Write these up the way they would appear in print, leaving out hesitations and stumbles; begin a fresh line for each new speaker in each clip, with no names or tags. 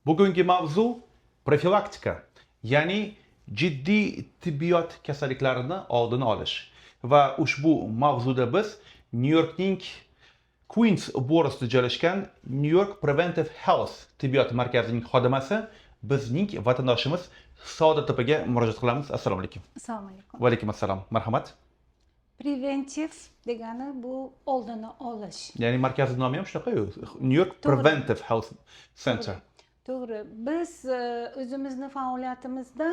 Bugungi mavzu profilaktika, ya'ni jiddiy tibbiyot kasalliklarini oldini olish. Va ushbu mavzuda biz New Yorkning Queens Borough'da joylashgan New York Preventive Health tibbiyot markazining xodimasi bizning vatandoshimiz Saodat opaga murojaat qilamiz. Assalomu alaykum.
Assalomu alaykum.
Va alaykum assalom. Marhamat.
Preventiv degani bu oldini olish.
Ya'ni markazi nomi ham shunaqa-yu. New York Preventive Health Center.
To'g'ri. Biz o'zimizni faoliyatimizda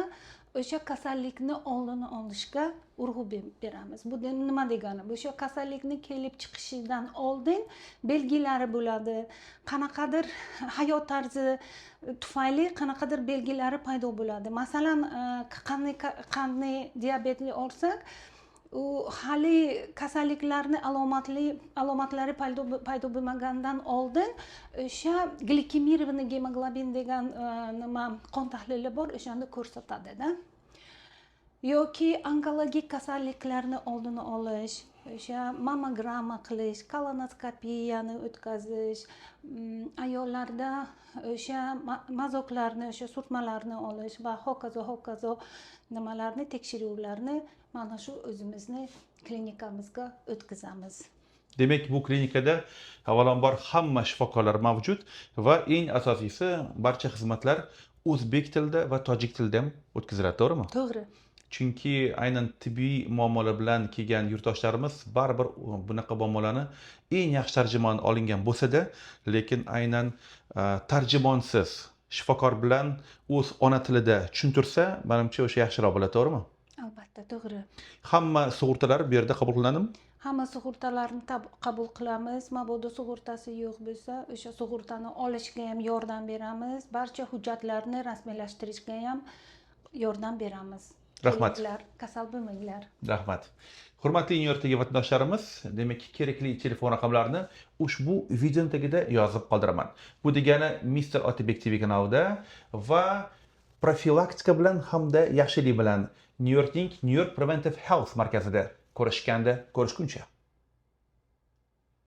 o'sha kasallikni oldini olishga urg'u beramiz. Bu nima degani? Bu o'sha kasallikni kelib chiqishidan oldin belgilari bo'ladi. Qanaqadir hayot tarzi tufayli qanaqadir belgilari paydo bo'ladi. Masalan, qandli diabetli olsak, u hali kasalliklarni alomatlari paydo bo'lmagandan oldin o'sha glikemированный gemoglobin degan nima qon tahlili bor, o'shani ko'rsatadi-da. Yoki onkologik kasalliklarni oldini olish, o'sha mammogramma qilish, kolonoskopiyani o'tkazish, ayollarda o'sha mazoklarni, o'sha surtmalarni olish va hokazo nimalarni tekshiruvlarni mana shu o'zimizni klinikamizga o'tkazamiz.
Demak, bu klinikada avvalambor hamma shifokorlar mavjud va eng asosiysi barcha xizmatlar o'zbek tilida va tojik tilida ham o'tkaziladi, to'g'rimi?
To'g'ri.
Chunki aynan tibbiy muammolar bilan kelgan yurtdoshlarimiz baribir bunaqa muammolarni eng yaxshi tarjimon olingan bo'lsa-da, lekin aynan tarjimonsiz shifokor bilan o'z ona tilida tushuntirsa, menimcha o'sha yaxshiroq bo'ladi, to'g'rimi?
Albatta, to'g'ri.
Hamma sug'urtalar bu yerda qabul qilinadimi?
Hamma sug'urtalarni qabul qilamiz. Mabodo sug'urtasi yo'q bo'lsa, o'sha sug'urtani olishga ham yordam beramiz. Barcha hujjatlarni rasmiylashtirishga ham yordam beramiz.
Rahmat.
Kasal bo'lmanglar.
Rahmat. Hurmatli New Yorkdagi vatandoshlarimiz, demak, kerakli telefon raqamlarini ushbu video tagida yozib qoldiraman. Bu degani Mr. Otabek TV kanalida va profilaktika bilan hamda yaxshilik bilan New Yorkning New York Preventive Health markazida ko'rishganda ko'rishguncha.